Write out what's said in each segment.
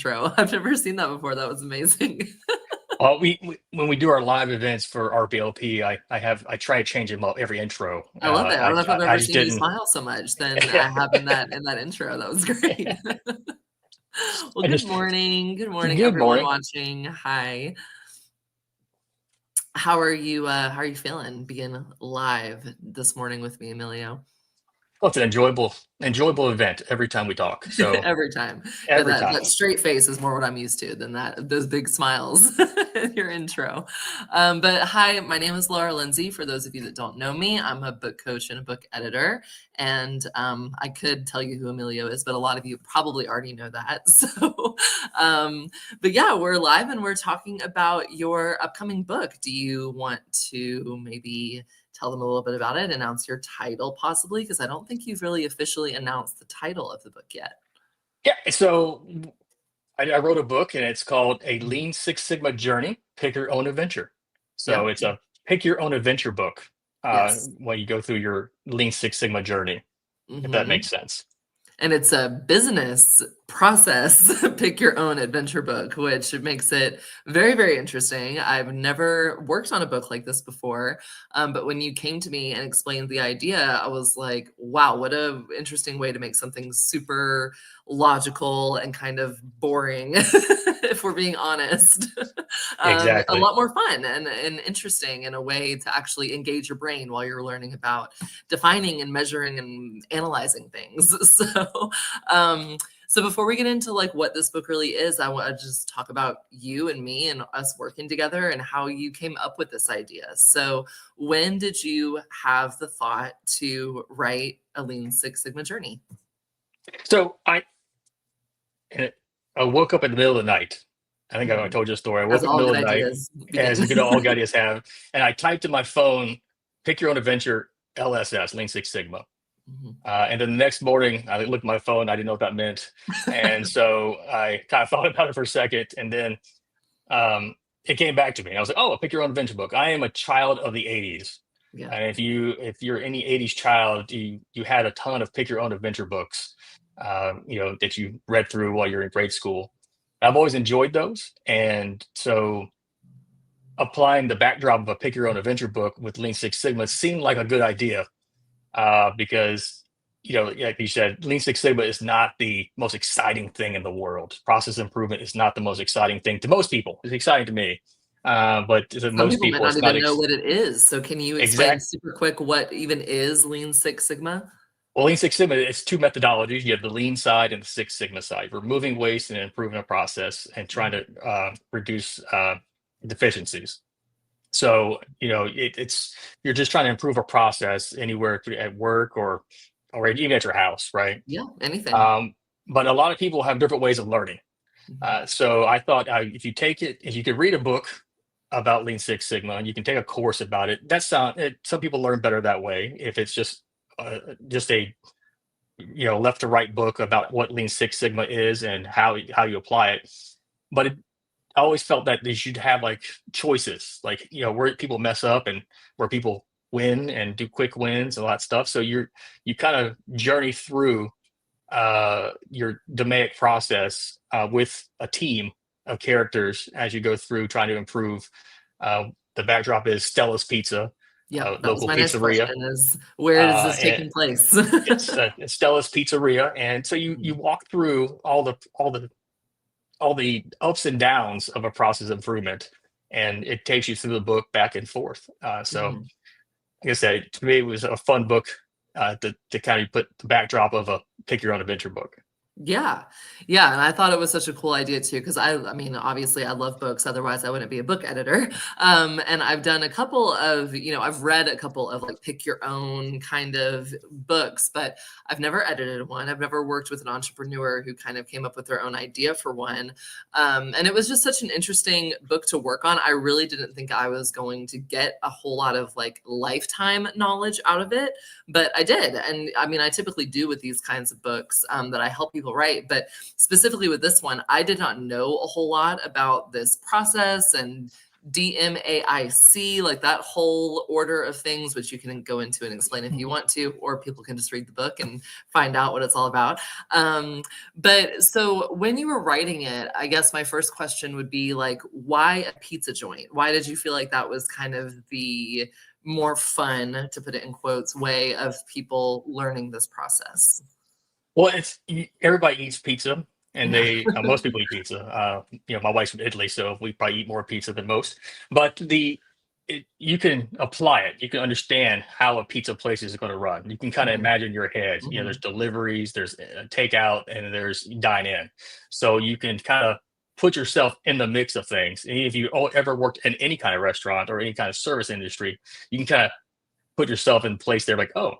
intro. I've never seen that before. That was amazing. We when we do our live events for RBLP, I try to change them up every intro. I love it. I don't know if I've I ever just seen you didn't. smile so much than I have in that intro. That was great. Well, I good just morning. Good morning, good everyone morning. watching. Hi. How are you feeling being live this morning with me, Emilio? Well, it's an enjoyable event every time we talk. So Every time. Yeah, every that time. straight face is more what I'm used to than those big smiles in your intro. But hi, my name is Laura Lindsay. For those of you that don't know me, I'm a book coach and a book editor. And I could tell you who Emilio is, but a lot of you probably already know that. So, but yeah, we're live and we're talking about your upcoming book. Do you want to maybe tell them a little bit about it, announce your title possibly, because I don't think you've really officially announced the title of the book yet. Yeah. So I wrote a book and it's called A Mhm. Lean Six Sigma Journey: Pick Your Own Adventure. So Yep. it's a pick your own adventure book Yes. when you go through your Lean Six Sigma journey, if that Hmm. makes sense. And it's a business process, pick your own adventure book, which makes it very, very interesting. I've never worked on a book like this before. But when you came to me and explained the idea, I was like, wow, what a interesting way to make something super logical and kind of boring, if we're being honest. A Exactly. lot more fun and interesting in a way to actually engage your brain while you're learning about defining and measuring and analyzing things. Um, so before we get into like what this book really is, I want to just talk about you and me and us working together and how you came up with this idea. So when did you have the thought to write a Lean Six Sigma journey? So and I woke up in the middle of the night. I think I Mhm. told you a story. I woke As up in the all middle good of the night, ideas as begin. you could all guys have, and I typed in my phone, "Pick your own adventure, LSS, Lean Six Sigma." Mhm. And then the next morning, I looked at my phone. I didn't know what that meant, and so I kind of thought about it for a second, and then it came back to me. I was like, "Oh, pick your own adventure book." I am a child of the '80s, Yeah. and if you're any '80s child, you had a ton of pick your own adventure books, that you read through while you're in grade school. I've always enjoyed those, and so applying the backdrop of a pick your own adventure book with Lean Six Sigma seemed like a good idea because like you said, Lean Six Sigma is not the most exciting thing in the world. Process improvement is not the most exciting thing to most people. It's exciting to me, but to Some most people might people, not it's not even know what it is. So can you explain exact. super quick what even is Lean Six Sigma? Well, Lean Six Sigma, it's two methodologies. You have the Lean side and the Six Sigma side, removing waste and improving a process and trying to reduce deficiencies. So, it's you're just trying to improve a process anywhere at work or even at your house, right? Yeah, anything. Um, but a lot of people have different ways of learning. Mhm. So I thought if you could read a book about Lean Six Sigma and you can take a course about it, some people learn better that way. If it's just a left to right book about what Lean Six Sigma is and how you apply it. But I always felt that they should have like choices, like where people mess up and where people win and do quick wins and all that stuff. So you kind of journey through your DMAIC process with a team of characters as you go through trying to improve. The backdrop is Stella's Pizza, Yeah, that was local my next pizzeria, question is where is this and taking place? it's Stella's Pizzeria, and so you Mhm, walk through all the ups and downs of a process improvement, and it takes you through the book back and forth. So, mhm. like I said, to me, it was a fun book to kind of put the backdrop of a pick your own adventure book. Yeah. Yeah, and I thought it was such a cool idea too, because I mean, obviously I love books, otherwise I wouldn't be a book editor. And I've done a couple of, I've read a couple of like pick your own kind of books, but I've never edited one. I've never worked with an entrepreneur who kind of came up with their own idea for one. And it was just such an interesting book to work on. I really didn't think I was going to get a whole lot of like lifetime knowledge out of it, but I did. And I mean, I typically do with these kinds of books that I help people write. But specifically with this one, I did not know a whole lot about this process and DMAIC, like that whole order of things, which you can go into and explain if you want to, or people can just read the book and find out what it's all about. But so when you were writing it, I guess my first question would be like, why a pizza joint? Why did you feel like that was kind of the more fun, to put it in quotes, way of people learning this process? Well, everybody eats pizza, and Yeah. most people eat pizza. My wife's from Italy, so we probably eat more pizza than most. But you can apply it. You can understand how a pizza place is going to run. You can kind of Mhm, imagine in your head. There's mhm. deliveries, there's takeout, and there's dine in. So you can kind of put yourself in the mix of things. And if you ever worked in any kind of restaurant or any kind of service industry, you can kind of put yourself in place there, like, oh,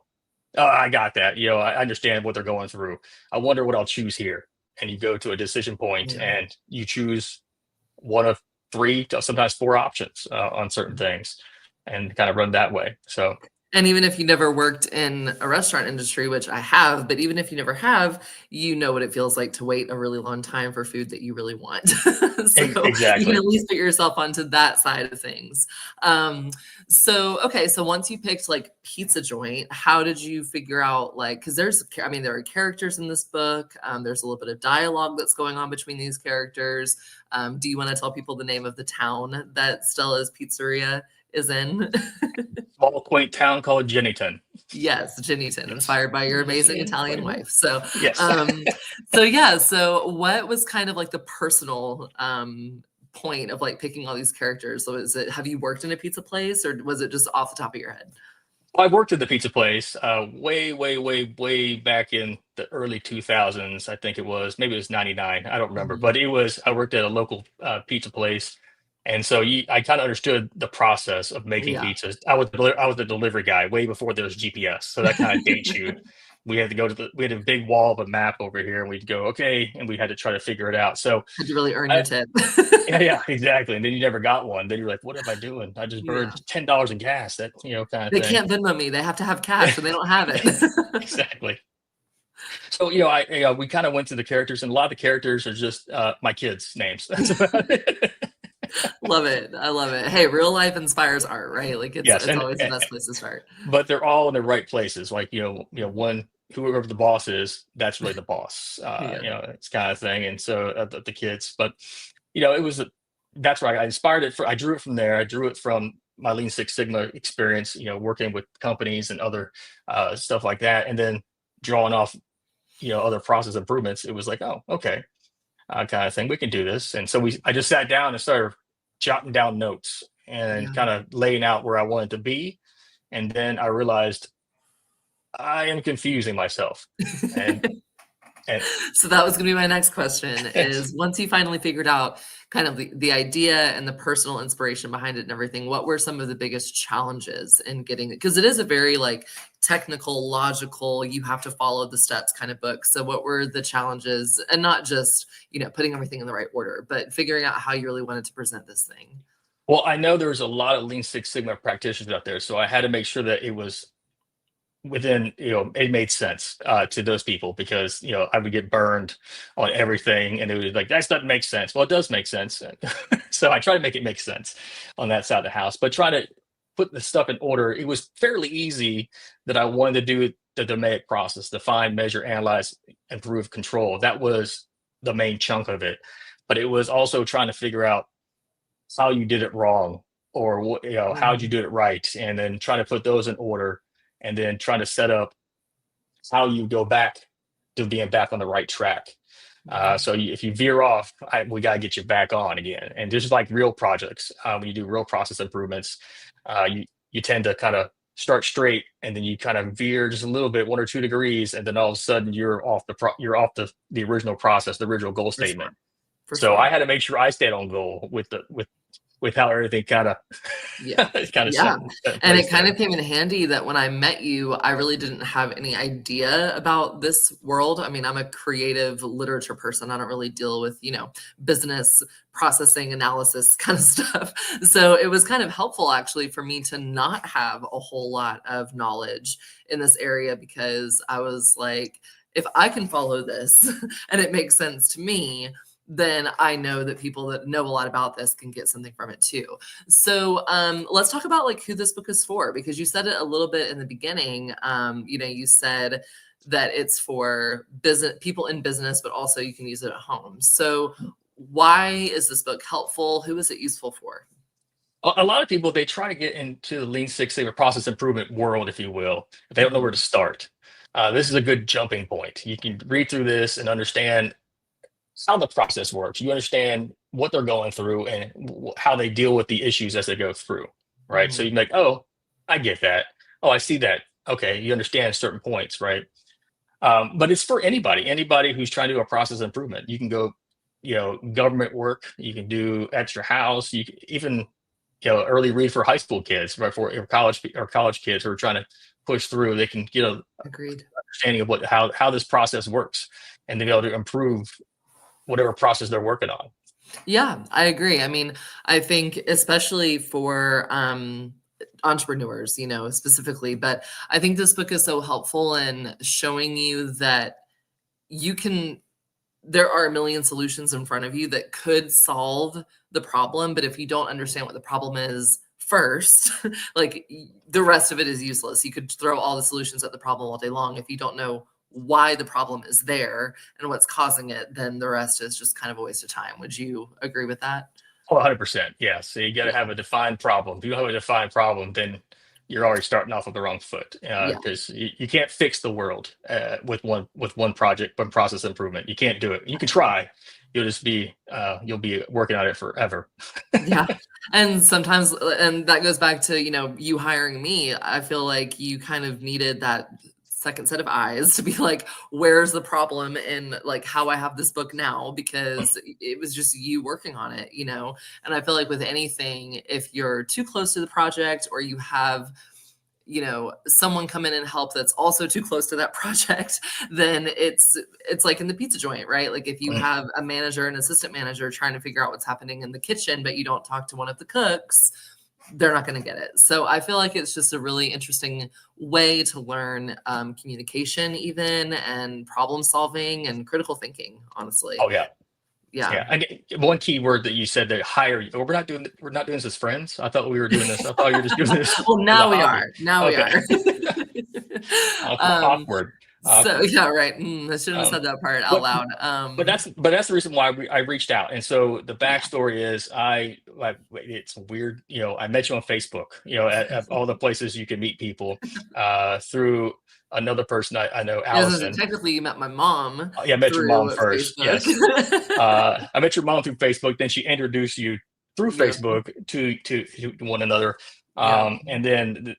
I got that. I understand what they're going through. I wonder what I'll choose here. And you go to a decision point Yeah. and you choose one of three to sometimes four options on certain things and kind of run that way. So, And even if you never worked in a restaurant industry, which I have, but even if you never have, you know what it feels like to wait a really long time for food that you really want. So you can exactly. at least put yourself onto that side of things. Um, so okay, so once you picked like pizza joint, how did you figure out like because I mean there are characters in this book. There's a little bit of dialogue that's going on between these characters. Do you want to tell people the name of the town that Stella's Pizzeria is in? Small, quaint town called Jennington. Yes, Jennington, Yes. inspired by your Yes. amazing Italian wife. So, Yes. um, so yeah, so what was kind of like the personal point of like picking all these characters? So is it have you worked in a pizza place or was it just off the top of your head? I worked at the pizza place way, way, way, way back in the early 2000s. I think it was, maybe it was 99. I don't remember, Mhm. but I worked at a local pizza place. And so I kind of understood the process of making Yeah. pizzas. I was the delivery guy way before there was GPS. So that kind of dates you. We had a big wall of a map over here and we'd go, okay. And we had to try to figure it out. So Had to really earn your I, tip. yeah, yeah, exactly. And then you never got one. Then you're like, what am I doing? I just Yeah. burned $10 in gas, that, kind of They thing. can't Venmo me. They have to have cash and they don't have it. Exactly. So, we kind of went to the characters, and a lot of the characters are just my kids' names. That's about it. Love it. I love it. Hey, real life inspires art, right? Like Yes, it's always the best place to start. but they're all in the right places. Like one whoever the boss is, that's really the boss. Yeah. It's kind of thing. And so the kids, but it was that's where I inspired it. I drew it from there. I drew it from my Lean Six Sigma experience. Working with companies and other stuff like that, and then drawing off other process improvements. It was like, oh, okay, kind of thing. We can do this. And so I just sat down and started jotting down notes and Yeah. kind of laying out where I wanted to be. And then I realized I am confusing myself. And and So that was gonna be my next question is once you finally figured out kind of the idea and the personal inspiration behind it and everything, what were some of the biggest challenges in getting it? Because it is a very like technical, logical, you have to follow the steps kind of book. So what were the challenges and not just, putting everything in the right order, but figuring out how you really wanted to present this thing? well, I know there's a lot of Lean Six Sigma practitioners out there, so I had to make sure that it was within, it made sense to those people, because I would get burned on everything and it was like, that doesn't make sense. Well, it does make sense. So I try to make it make sense on that side of the house, but try to put the stuff in order. It was fairly easy that I wanted to do the DMAIC process: define, measure, analyze, improve, control. That was the main chunk of it, but it was also trying to figure out how you did it wrong, or what, how did you Mhm. do it right, and then try to put those in order, and then trying to set up how you go back to being back on the right track. Yeah. If you veer off, we got to get you back on again. And just like real projects, when you do real process improvements, you tend to kind of start straight, and then you kind of veer just a little bit, 1 or 2 degrees, and then all of a sudden you're off you're off the original process, the original goal For sure. statement. For So I sure. had to make sure I stayed on goal with how everything kind of Yeah. kind of Yeah. set in And it place kind there. of came in handy that when I met you, I really didn't have any idea about this world. I mean, I'm a creative literature person. I don't really deal with, business processing analysis kind of stuff. So it was kind of helpful actually for me to not have a whole lot of knowledge in this area because I was like, if I can follow this and it makes sense to me, then I know that people that know a lot about this can get something from it too. So let's talk about like who this book is for, because you said it a little bit in the beginning. You said that it's for business people in business, but also you can use it at home. So why is this book helpful? Who is it useful for? A lot of people, they try to get into the Lean Six Sigma process improvement world, if you will. If they don't know where to start. This is a good jumping point. You can read through this and understand how the process works. You understand what they're going through and how they deal with the issues as they go through, right? So you're like, oh, I get that. Oh, I see that. Okay, you understand certain points, right? But it's for anybody who's trying to do a process improvement. You can go, government work. You can do extra house. You can even, early read for high school kids, right? For college kids who are trying to push through. They can get a Agreed. understanding of how this process works, and to be able to improve whatever process they're working on. Yeah, I agree. I mean, I think especially for entrepreneurs, specifically, but I think this book is so helpful in showing you that you can there are a million solutions in front of you that could solve the problem, but if you don't understand what the problem is first, like the rest of it is useless. You could throw all the solutions at the problem all day long. If you don't know why the problem is there and what's causing it, then the rest is just kind of a waste of time. Would you agree with that? Oh, 100%. Yeah. So you got to Yeah. have a defined problem. If you don't have a defined problem, then you're already starting off with the wrong foot, Yeah. because you can't fix the world with one project, one process improvement. You can't do it. You can try. You'll be working on it forever. Yeah. And sometimes, and that goes back to, you hiring me. I feel like you kind of needed that second set of eyes to be like, where's the problem in like how I have this book now? Because it was just you working on it, And I feel like with anything, if you're too close to the project or you have someone come in and help that's also too close to that project, then it's like in the pizza joint, right? Like if you have a manager and assistant manager trying to figure out what's happening in the kitchen, but you don't talk to one of the cooks, they're not going to get it. So I feel like it's just a really interesting way to learn communication even, and problem solving and critical thinking, honestly. Oh yeah. Yeah. Yeah. And one key word that you said, that hire you. Oh, we're not doing this as friends. I thought we were doing this. I thought you were just doing this Well, as a now we hobby. are. Now we Okay. are. um, Awkward. so Awkward. yeah, right. I shouldn't have Um, said that part out but loud. but that's the reason why I reached out. And so the Yeah. backstory is, it's weird. I met you on Facebook. At all the places you can meet people, through another person I know, Yes, Allison. technically you met my mom Yeah, I met your mom through first. Facebook. Yes. I met your mom through Facebook. Then she introduced you through Yeah. Facebook to one another. Yeah. And then,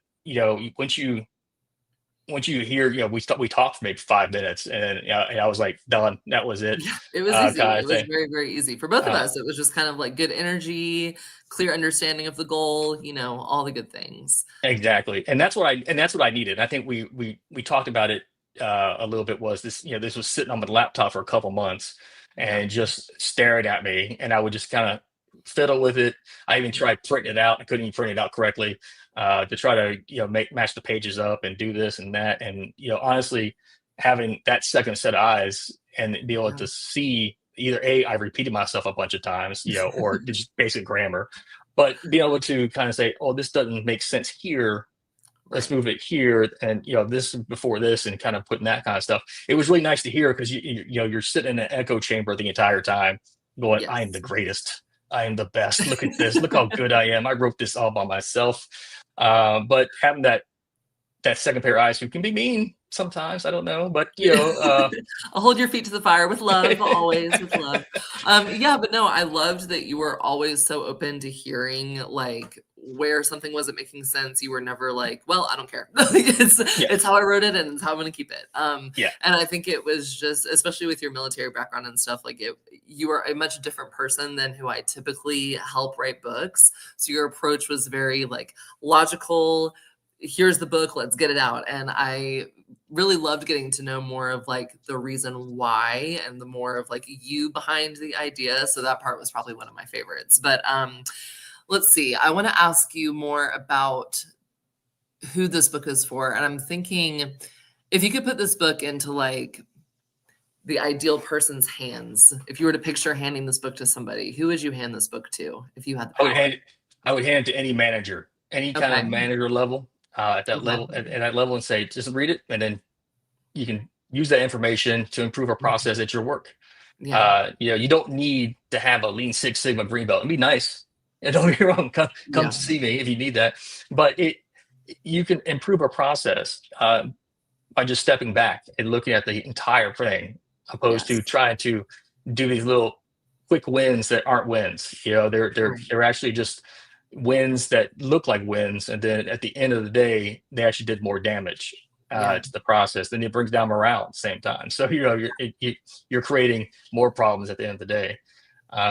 once you hear, we talked for maybe 5 minutes, and I was like, done. That was it, Yeah. It was easy. kind of It was thing. very, very easy for both of Uh, us. It was just kind of like good energy, clear understanding of the goal, all the good things. exactly. And that's what I needed. I think we talked about it a little bit. Was this, this was sitting on my laptop for a couple months Yeah. and just staring at me, and I would just kind of fiddle with it. I even Yeah. tried printing it out. I couldn't even print it out correctly, to try to, match the pages up and do this and that. And, honestly, having that second set of eyes and be able Yeah. to see, either I repeated myself a bunch of times, or just basic grammar, but being able to kind of say, oh, this doesn't make sense here. Let's Right. move it here, and this before this, and kind of putting that kind of stuff. It was really nice to hear, because you're sitting in an echo chamber the entire time, going, "I am the Yes. greatest. I am the best. Look at this. Look how good I am. I wrote this all by myself." But having that second pair of eyes, who can be mean sometimes, I don't know, but I'll hold your feet to the fire with love, always with love. Yeah, but no, I loved that you were always so open to hearing like where something wasn't making sense. You were never like, well, I don't care. yeah, It's how I wrote it and it's how I'm gonna keep it. yeah, And I think it was just, especially with your military background and stuff, like you were a much different person than who I typically help write books. So your approach was very like logical. Here's the book, let's get it out. And I really loved getting to know more of like the reason why and the more of like you behind the idea. So that part was probably one of my favorites. But let's see. I want to ask you more about who this book is for. And I'm thinking if you could put this book into like the ideal person's hands. If you were to picture handing this book to somebody, who would you hand this book to if you had the I would power? hand it, I would hand it to any manager, any kind of Okay. manager level, at that Okay. level, at that level, and say, just read it, and then you can use that information to improve a Mhm. process at your work. Yeah. You don't need to have a Lean Six Sigma green belt. It'd be nice. And don't get me wrong, come Yeah. see me if you need that. But you can improve a process by just stepping back and looking at the entire thing, opposed to Yes. trying to do these little quick wins that aren't wins. Right. They're actually just wins that look like wins, and then at the end of the day, they actually did more damage Yeah. to the process. Then it brings down morale at the same time. So you're creating more problems at the end of the day.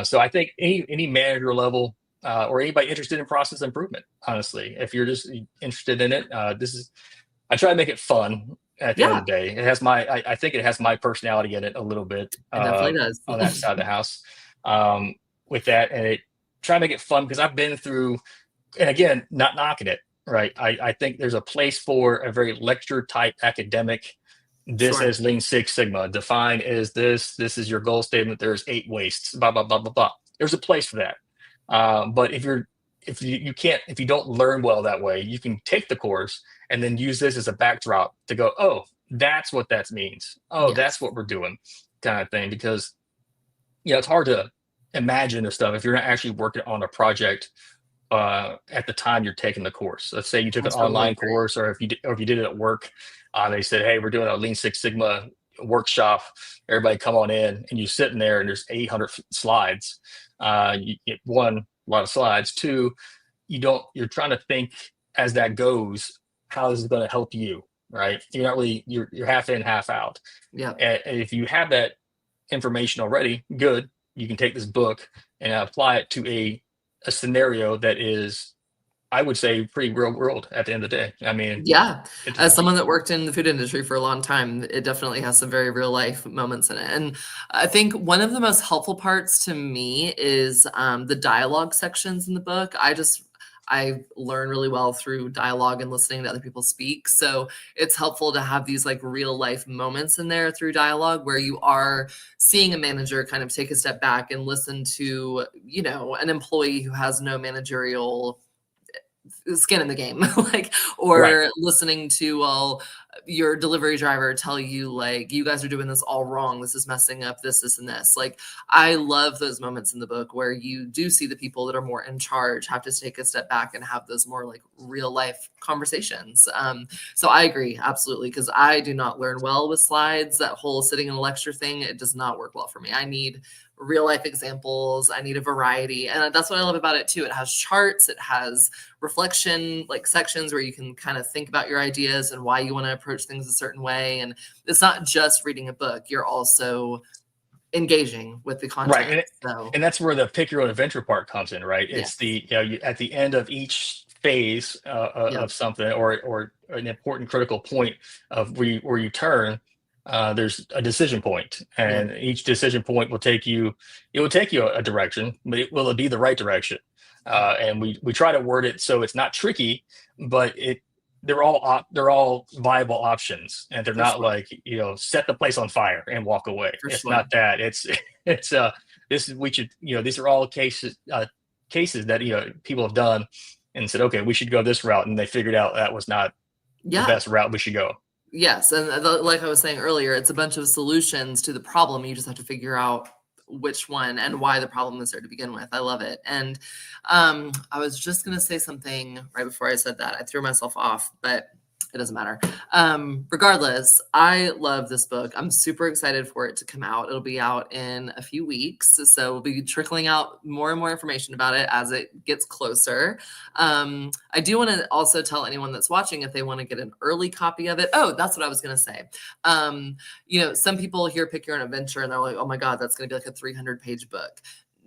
So I think any manager level or anybody interested in process improvement, honestly, if you're just interested in it, I try to make it fun at the end of Yeah. the day. It has I think it has my personality in it a little bit It definitely does. on that side of the house um, with that, and it try to make it fun because I've been through, and again, not knocking it, right? I think there's a place for a very lecture type academic. This Sure. is Lean Six Sigma. Define is this. This is your goal statement. There's 8 wastes. Blah blah blah blah blah. There's a place for that. But if you can't, if you don't learn well that way, you can take the course and then use this as a backdrop to go, oh, that's what that means. Oh, that's Yes. what we're doing, kind of thing. Because it's hard to imagine this stuff if you're not actually working on a project at the time you're taking the course. Let's say you took I an totally online agree. course, or if you did it at work, they said, "Hey, we're doing a Lean Six Sigma workshop. Everybody come on in," and you're sitting there, and there's 800 slides. You get one, a lot of slides. Two, you're trying to think as that goes, how is it going to help you, right? You're not really you're half in, half out. Yeah. And if you have that information already, good. You can take this book and apply it to a scenario that is, I would say, pretty real world at the end of the day. I mean, Yeah. it's As someone that worked in the food industry for a long time, it definitely has some very real life moments in it. And I think one of the most helpful parts to me is the dialogue sections in the book. I learn really well through dialogue and listening to other people speak. So it's helpful to have these like real life moments in there through dialogue where you are seeing a manager kind of take a step back and listen to, an employee who has no managerial skin in the game, like, right. or listening to, well, your delivery driver tell you, like, you guys are doing this all wrong. This is messing up this, and this. Like, I love those moments in the book where you do see the people that are more in charge have to take a step back and have those more like real life conversations. So I agree absolutely because I do not learn well with slides. That whole sitting in a lecture thing, it does not work well for me. I need real life examples. I need a variety. And that's what I love about it too. It has charts, it has reflection, like sections where you can kind of think about your ideas and why you want to approach things a certain way. And it's not just reading a book, you're also engaging with the Right. content. So, And that's where the pick your own adventure part comes in, right? It's yes. at the end of each phase Yeah. of something, or an important critical point of where you turn, there's a decision point, Yeah. and each decision point it will take you a direction, but will it be the right direction? Yeah. And we try to word it so it's not tricky, but they're all viable options, and they're For not sure. like, set the place on fire and walk away. For It's sure. not that. It's this is we should these are all cases that people have done and said, okay, we should go this route, and they figured out that was not the Yeah. best route we should go. Yes, and like I was saying earlier, it's a bunch of solutions to the problem. You just have to figure out which one and why the problem is there to begin with. I love it. And I was just gonna say something right before I said that. I threw myself off, but it doesn't matter. Regardless, I love this book. I'm super excited for it to come out. It'll be out in a few weeks, so we'll be trickling out more and more information about it as it gets closer. I do want to also tell anyone that's watching if they want to get an early copy of it. Oh, that's what I was going to say. Some people hear Pick Your Own Adventure and they're like, oh my God, that's going to be like a 300-page book.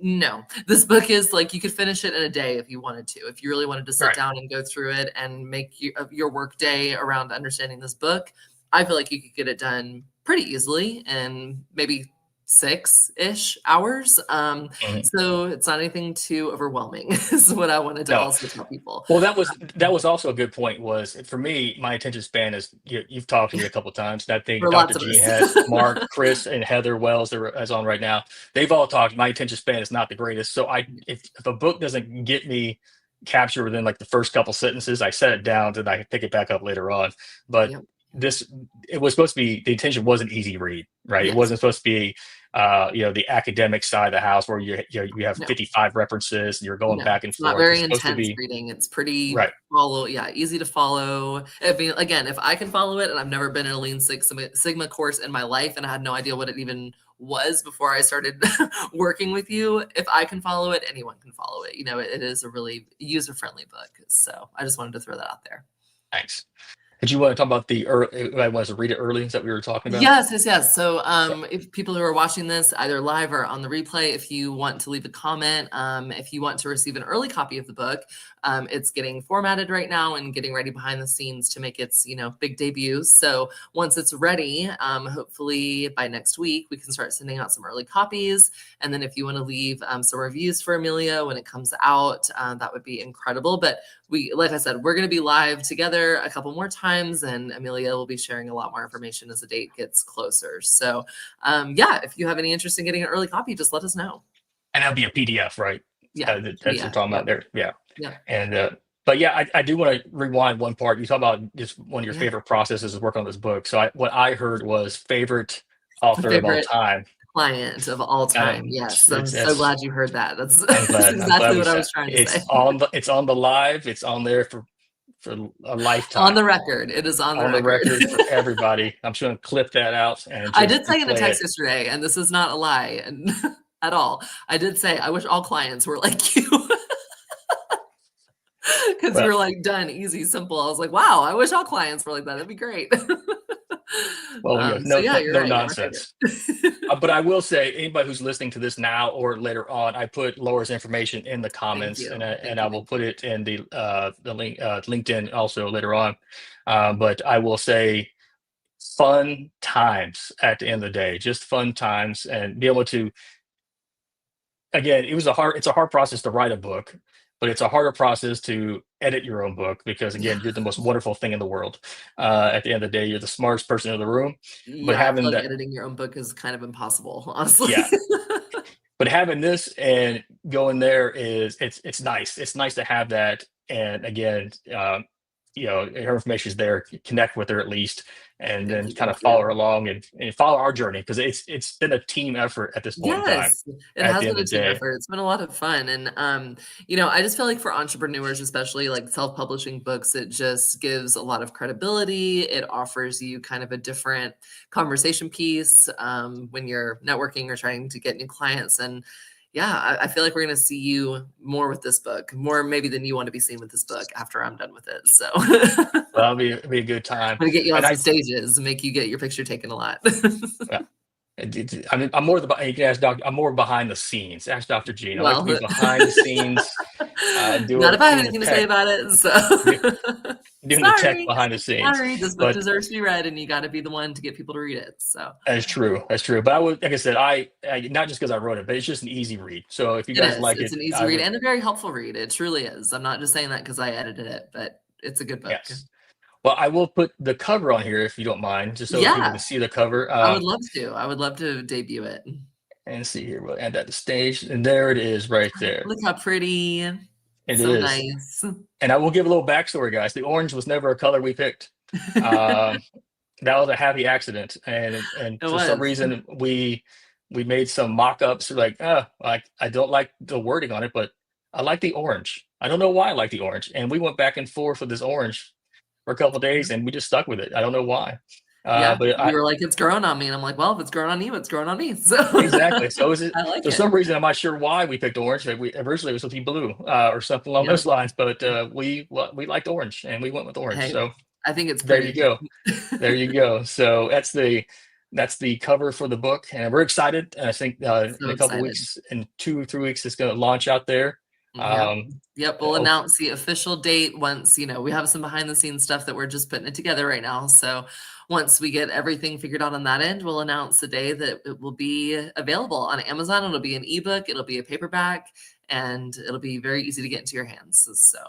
No, this book is like you could finish it in a day if you wanted to. If you really wanted to sit Right. down and go through it and make your work day around understanding this book, I feel like you could get it done pretty easily and maybe 6-ish hours. Mhm. So it's not anything too overwhelming is what I wanted to No. also tell people. Well, that was also a good point. Was for me, my attention span is you've talked to me a couple times. And I think For Dr. lots of Jean us. has, Mark, Chris, and Heather Wells that is on right now. They've all talked. My attention span is not the greatest. So if a book doesn't get me captured within like the first couple sentences, I set it down and I pick it back up later on. But Yep. this it was supposed to be, the intention was an easy read, right? It Yes. wasn't supposed to be the academic side of the house where you have No. 55 references and you're going No, back and it's not forth. very It's supposed to intense be reading. It's pretty right. easy to follow. I mean, again, if I can follow it, and I've never been in a Lean Six Sigma course in my life, and I had no idea what it even was before I started working with you. If I can follow it, anyone can follow it. It is a really user-friendly book. So I just wanted to throw that out there. Thanks. Did you want to talk about the early? I want to read it early. Is that what we were talking about? Yes, yes, yes. So, Yeah. if people who are watching this either live or on the replay, if you want to leave a comment, if you want to receive an early copy of the book, it's getting formatted right now and getting ready behind the scenes to make its, big debut. So once it's ready, hopefully by next week, we can start sending out some early copies. And then if you want to leave some reviews for Amelia when it comes out, that would be incredible. But like I said, we're going to be live together a couple more times, and Amelia will be sharing a lot more information as the date gets closer. So, yeah, if you have any interest in getting an early copy, just let us know. And that'll be a PDF, right? Yeah, That's what we're PDF. talking Yep. about there. Yeah. Yep. And but yeah, I do want to rewind one part. You talk about just one of your Yeah. favorite processes is working on this book. So what I heard was favorite author of all Favorite time. client of all time. Yes, I'm so That's glad you heard that. That's I'm that's glad. I'm glad exactly we what I said was trying to it's say. on the live. It's on there for a On lifetime. the record, it is on the On the record. record for everybody. I'm just gonna clip that out and I just did say in a replay text it. yesterday, and this is not a lie and at all. I did say I wish all clients were like you. Because you Well, were like, done, easy, simple. I was like, wow, I wish all clients were like that. That'd be great. yeah, So no, yeah, no, you're no right. You're my nonsense. favorite. But I will say, anybody who's listening to this now or later on, I put Laura's information in the Thank comments, you. and Thank I you. will Thank put you. it in the link LinkedIn also later on. But I will say, fun times at the end of the day, just fun times, and be able to, again, it's a hard process to write a book, but it's a harder process to edit your own book because Yeah. again, you're the most wonderful thing in the world. At the end of the day, you're the smartest person in the room. But Yeah, I feel having like that, editing your own book is kind of impossible, honestly. yeah, but having this and going there is it's nice. It's nice to have that. And again, her information is there. Connect with her at least, and Thank then you. kind Thank of follow you. her along and follow our journey because it's been a team effort at this point in time. Yes, it At has the been end a of the team day, effort. It's been a lot of fun. And, I just feel like for entrepreneurs, especially like self-publishing books, it just gives a lot of credibility. It offers you kind of a different conversation piece when you're networking or trying to get new clients. And yeah, I feel like we're going to see you more with this book, more maybe than you want to be seen with this book after I'm done with it. So I'm well, it'll be a good time. going to get you on And some I, stages and make you get your picture taken a lot. yeah, I mean, I'm more you can ask Doctor. I'm more behind the scenes. Ask Dr. Jean. I like to Well, be behind the scenes, not if I have doing the anything to say tech, about it, so do- doing the tech sorry, behind the scenes. sorry, this book But deserves to be read, and you gotta be the one to get people to read it, so that's true. That's true. But I would, like I said, I not just because I wrote it, but it's just an easy read. So if you it guys is. like It's it, an easy I read would, and a very helpful read, it truly is. I'm not just saying that because I edited it, but it's a good book. yes. Well, I will put the cover on here if you don't mind, just so people Yeah, can see the cover. I would love to. I would love to debut it. And see here, we'll add that to stage, and there it is, right there. Look how pretty. It So is. nice. And I will give a little backstory, guys. The orange was never a color we picked. Um, that was a happy accident, and It for some was. reason we made some mock-ups like, like I don't like the wording on it, but I like the orange. I don't know why I like the orange, and we went back and forth with this orange for a couple of days, and we just stuck with it. I don't know why, Yeah, but you I were like, "It's growing on me," and I'm like, "Well, if it's growing on you, it's growing on me." So exactly. So is it I like for it. some reason I'm not sure why we picked orange. Like we originally it was supposed to be blue or something along Yep. those lines, but we liked orange and we went with orange. Hey, So I think it's there you pretty. go. There you go. So that's the cover for the book, and we're excited. And I think So in a couple excited. weeks, in 2 or 3 weeks, it's going to launch out there. Yep. Um, Yep, we'll oh, announce the official date once, we have some behind the scenes stuff that we're just putting it together right now, so once we get everything figured out on that end, we'll announce the day that it will be available on Amazon. It'll be an ebook, it'll be a paperback, and it'll be very easy to get into your hands. So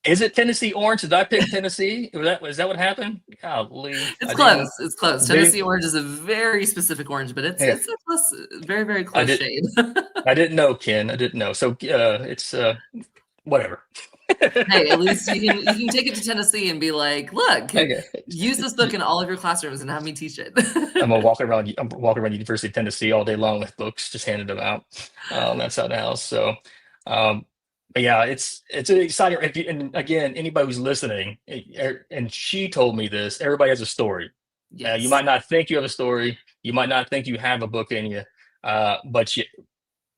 Is it Tennessee orange? Did I pick Tennessee? Was that what happened? Golly, it's I didn't. close. It's close. didn't Tennessee orange is a very specific orange, but yeah, it's a close, very, very I close did. shade. I didn't know, Ken. I didn't know. So it's whatever. Hey, at least you can take it to Tennessee and be like, look, Okay. use this book in all of your classrooms and have me teach it. I'm walking around University of Tennessee all day long with books, just handing them out. That's out of the house. So, um, but yeah, it's an exciting. And again, anybody who's listening, and she told me this. Everybody has a story. You Yes. might not think you have a story. You might not think you have a book in you. But you,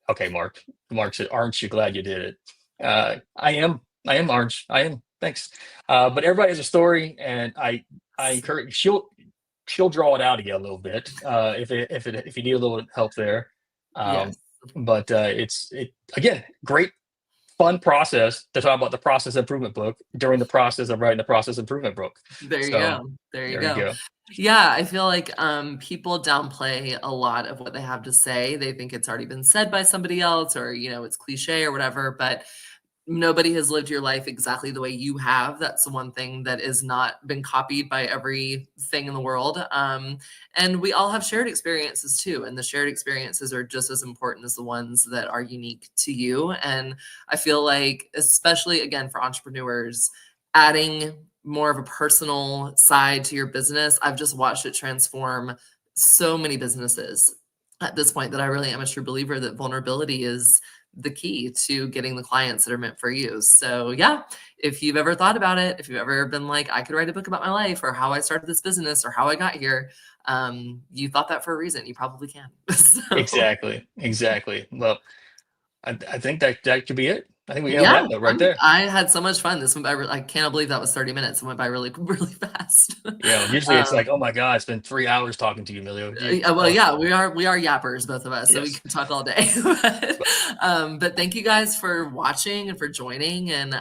okay, Mark. Mark said, "Aren't you glad you did it?" I am. I am, Orange. I am. Thanks. But everybody has a story, and I encourage. She'll draw it out again a little bit if you need a little help there. Um, Yes. but it's again great fun process to talk about the process improvement book during the process of writing the process improvement book. There you So go. There you there you go. go. Yeah, I feel like people downplay a lot of what they have to say. They think it's already been said by somebody else, or it's cliche or whatever, but nobody has lived your life exactly the way you have. That's the one thing that is not been copied by everything in the world. And we all have shared experiences too. And the shared experiences are just as important as the ones that are unique to you. And I feel like, especially again for entrepreneurs, adding more of a personal side to your business, I've just watched it transform so many businesses at this point that I really am a true believer that vulnerability is the key to getting the clients that are meant for you. So yeah, if you've ever thought about it, if you've ever been like, I could write a book about my life or how I started this business or how I got here, you thought that for a reason. You probably can. So Exactly. Well, I think that could be it. I think we end on yeah, that note right there. I had so much fun. This went by. I can't believe that was 30 minutes. It went by really, really fast. Usually it's like, oh my God, it's been 3 hours talking to you, Emilio. Well, yeah, we are yappers, both of us, so we Yes. can talk all day. But thank you guys for watching and for joining. And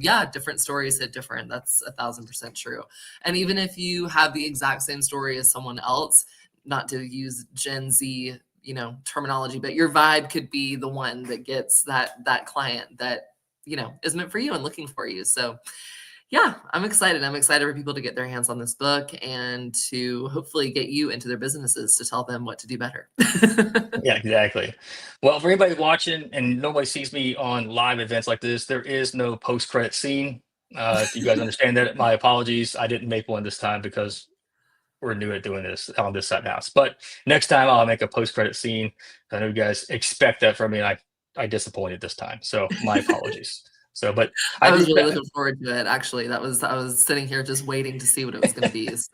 yeah, different stories hit different. That's 1,000% true. And even if you have the exact same story as someone else, not to use Gen Z, terminology, but your vibe could be the one that gets that client that is meant for you and looking for you. So yeah, I'm excited. I'm excited for people to get their hands on this book and to hopefully get you into their businesses to tell them what to do better. Yeah, exactly. Well, for anybody watching and nobody sees me on live events like this, there is no post-credit scene. If you guys understand that, my apologies. I didn't make one this time because we're new at doing this on this side house. But next time I'll make a post-credit scene. I know you guys expect that from me, and I disappointed this time. So my apologies. So, but I I do. was really looking forward to it. Actually, I was sitting here just waiting to see what it was going to be. So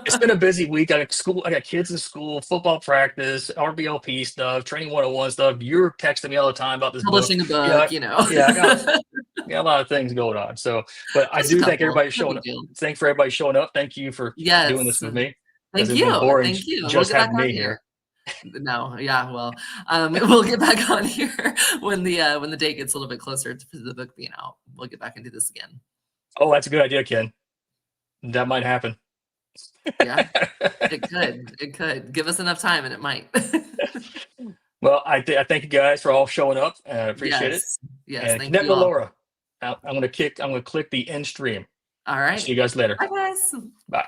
It's been a busy week. I got school. I got kids in school, football practice, RBLP stuff, training 101 stuff. You're texting me all the time about this book. publishing a Yeah, book, yeah. I got a lot of things going on. So, but I just a do thank couple, everybody no showing big up. deal. Thank for everybody showing up. Thank you for doing Yes, this with me because thank it's been you, boring thank you. We'll just get back having on me here. here. No, yeah, well, we'll get back on here when the date gets a little bit closer to the book being out. We'll get back into this again. Oh, that's a good idea, Ken. That might happen. Yeah, it could. It could. Give us enough time and it might. Well, I thank you guys for all showing up. I appreciate it. Yes. Yes. And Thank connect you with all. Laura. I'm gonna click the end stream. All See you right. guys later. Bye, guys. Bye.